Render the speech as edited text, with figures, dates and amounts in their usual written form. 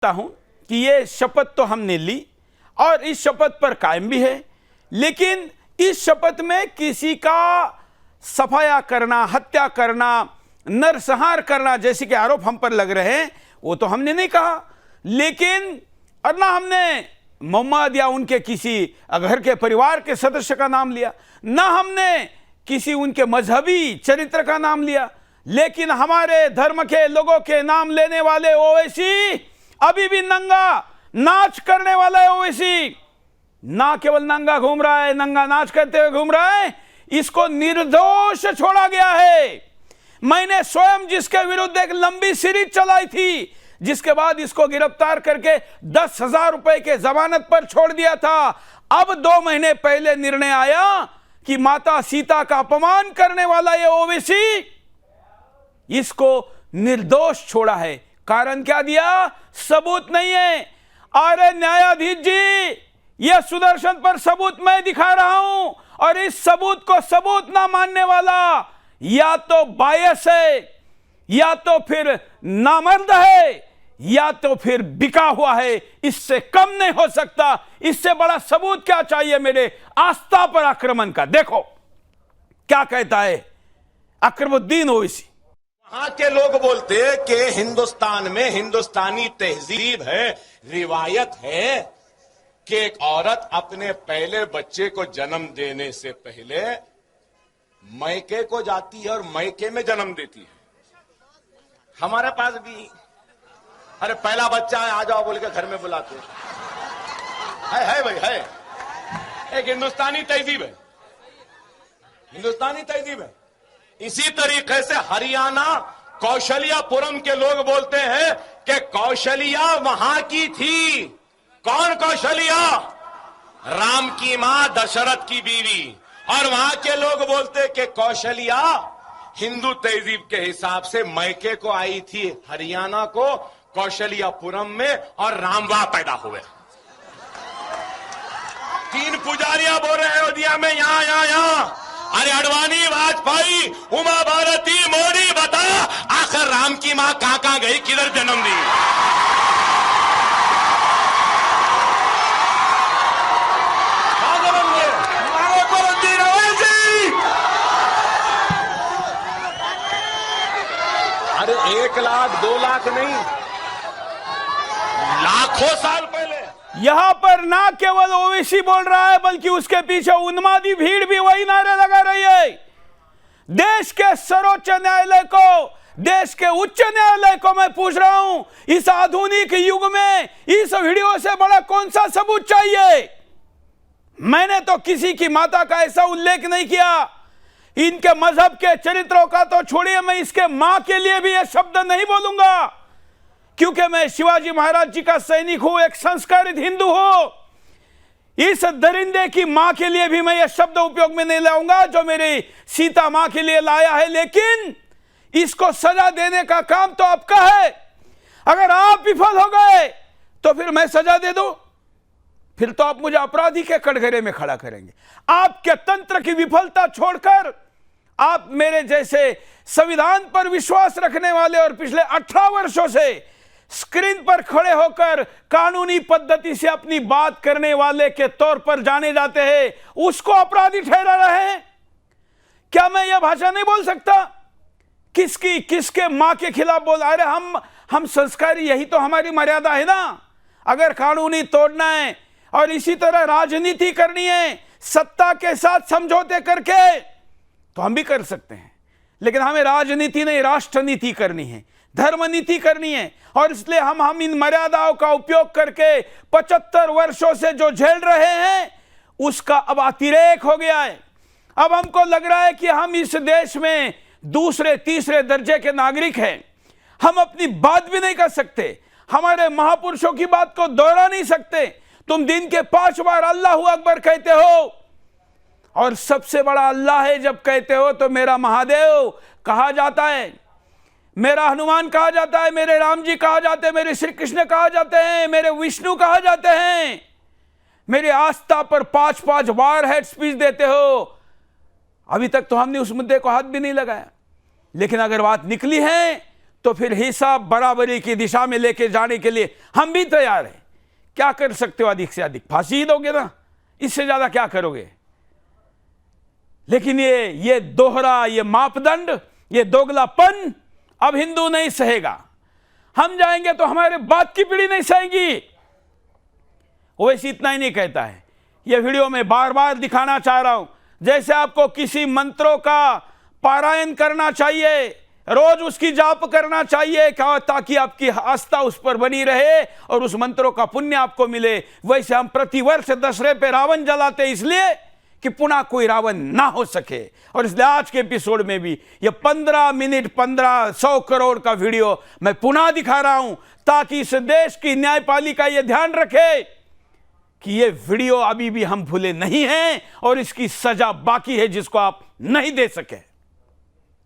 हूं कि ये शपथ तो हमने ली और इस शपथ पर कायम भी है, लेकिन इस शपथ में किसी का सफाया करना, हत्या करना, नरसंहार करना जैसे कि आरोप हम पर लग रहे हैं, वो तो हमने नहीं कहा। लेकिन और ना हमने मोहम्मद या उनके किसी घर के परिवार के सदस्य का नाम लिया, ना हमने किसी उनके मजहबी चरित्र का नाम लिया, लेकिन हमारे धर्म के लोगों के नाम लेने वाले ओवैसी अभी भी नंगा नाच करने वाला है। ओवैसी ना केवल नंगा घूम रहा है, नंगा नाच करते हुए घूम रहा है, इसको निर्दोष छोड़ा गया है। मैंने स्वयं जिसके विरुद्ध एक लंबी सीरीज चलाई थी, जिसके बाद इसको गिरफ्तार करके 10,000 रुपए के जमानत पर छोड़ दिया था। अब 2 महीने पहले निर्णय आया कि माता सीता का अपमान करने वाला ये ओवैसी, इसको निर्दोष छोड़ा है। कारण क्या दिया? सबूत नहीं है। अरे न्यायाधीश जी, यह सुदर्शन पर सबूत मैं दिखा रहा हूं, और इस सबूत को सबूत ना मानने वाला या तो बायस है, या तो फिर नामर्द है, या तो फिर बिका हुआ है। इससे कम नहीं हो सकता। इससे बड़ा सबूत क्या चाहिए मेरे आस्था पर आक्रमण का? देखो क्या कहता है अकरमुद्दीन ओवैसी। वहां के लोग बोलते कि हिंदुस्तान में हिंदुस्तानी तहजीब है, रिवायत है कि एक औरत अपने पहले बच्चे को जन्म देने से पहले मैके को जाती है और मैके में जन्म देती है। हमारे पास भी अरे पहला बच्चा है, आ जाओ बोल के घर में बुलाते है भाई, है एक हिंदुस्तानी तहजीब है, हिंदुस्तानी तहजीब है। इसी तरीके से हरियाणा कौशलियापुरम के लोग बोलते हैं कि कौशलिया वहां की थी। कौन कौशलिया? राम की मां, दशरथ की बीवी। और वहां के लोग बोलते कि कौशलिया हिंदू तहजीब के हिसाब से मैके को आई थी हरियाणा को, कौशलियापुरम में, और राम वहां पैदा हुए। 3 पुजारियां बोल रहे हैं अयोध्या में, यहां। अरे अडवाणी, वाजपेयी, उमा भारती, मोदी, बता आखिर राम की मां कहां गई, किधर जन्म दी? अरे 1 लाख 2 लाख नहीं, लाखों साल पहले। यहां पर ना केवल ओवैसी बोल रहा है, बल्कि उसके पीछे उन्मादी भीड़ भी वही नारे लगा रही है। देश के सर्वोच्च न्यायालय को, देश के उच्च न्यायालय को मैं पूछ रहा हूं, इस आधुनिक युग में इस वीडियो से बड़ा कौन सा सबूत चाहिए? मैंने तो किसी की माता का ऐसा उल्लेख नहीं किया। इनके मजहब के चरित्रों का तो छोड़िए, मैं इसके मां के लिए भी यह शब्द नहीं बोलूंगा, क्योंकि मैं शिवाजी महाराज जी का सैनिक हूं, एक संस्कारित हिंदू हूं। इस दरिंदे की मां के लिए भी मैं यह शब्द उपयोग में नहीं लाऊंगा जो मेरी सीता मां के लिए लाया है। लेकिन इसको सजा देने का काम तो आपका है। अगर आप विफल हो गए तो फिर मैं सजा दे दूं? फिर तो आप मुझे अपराधी के कटघरे में खड़ा करेंगे। आपके तंत्र की विफलता छोड़कर आप मेरे जैसे संविधान पर विश्वास रखने वाले और पिछले 18 वर्षों से स्क्रीन पर खड़े होकर कानूनी पद्धति से अपनी बात करने वाले के तौर पर जाने जाते हैं, उसको अपराधी ठहरा रहे हैं। क्या मैं यह भाषा नहीं बोल सकता? किसके मां के खिलाफ बोल? अरे हम संस्कारी, यही तो हमारी मर्यादा है ना। अगर कानूनी तोड़ना है और इसी तरह राजनीति करनी है सत्ता के साथ समझौते करके, तो हम भी कर सकते हैं, लेकिन हमें राजनीति नहीं, राष्ट्र नीति करनी है, धर्म नीति करनी है। और इसलिए हम इन मर्यादाओं का उपयोग करके 75 वर्षों से जो झेल रहे हैं उसका अब अतिरेक हो गया है। अब हमको लग रहा है कि हम इस देश में दूसरे तीसरे दर्जे के नागरिक हैं। हम अपनी बात भी नहीं कर सकते, हमारे महापुरुषों की बात को दोहरा नहीं सकते। तुम दिन के 5 बार अल्लाहू अकबर कहते हो, और सबसे बड़ा अल्लाह है जब कहते हो तो मेरा महादेव कहा जाता है, मेरा हनुमान कहा जाता है, मेरे राम जी कहा जाते हैं, मेरे श्री कृष्ण कहा जाते हैं, मेरे विष्णु कहा जाते हैं। मेरी आस्था पर 5-5 बार हेड स्पीच देते हो। अभी तक तो हमने उस मुद्दे को हाथ भी नहीं लगाया, लेकिन अगर बात निकली है तो फिर हिसाब बराबरी की दिशा में लेके जाने के लिए हम भी तैयार हैं। क्या कर सकते हो? अधिक से अधिक फांसी ही दोगे ना, इससे ज्यादा क्या करोगे? लेकिन ये दोहरा, ये मापदंड, ये दोगलापन अब हिंदू नहीं सहेगा। हम जाएंगे तो हमारे बाद की पीढ़ी नहीं सहेगी। ओवैसी इतना ही नहीं कहता है, ये वीडियो में बार बार दिखाना चाह रहा हूं, जैसे आपको किसी मंत्रों का पारायण करना चाहिए, रोज उसकी जाप करना चाहिए ताकि आपकी आस्था उस पर बनी रहे और उस मंत्रों का पुण्य आपको मिले, वैसे हम प्रतिवर्ष दशहरे पे रावण जलाते इसलिए कि पुनः कोई रावण ना हो सके। और इसलिए आज के एपिसोड में भी ये 15 मिनट 1500 करोड़ का वीडियो मैं पुनः दिखा रहा हूं ताकि इस देश की न्यायपालिका ये ध्यान रखे कि ये वीडियो अभी भी हम भूले नहीं हैं और इसकी सजा बाकी है जिसको आप नहीं दे सके।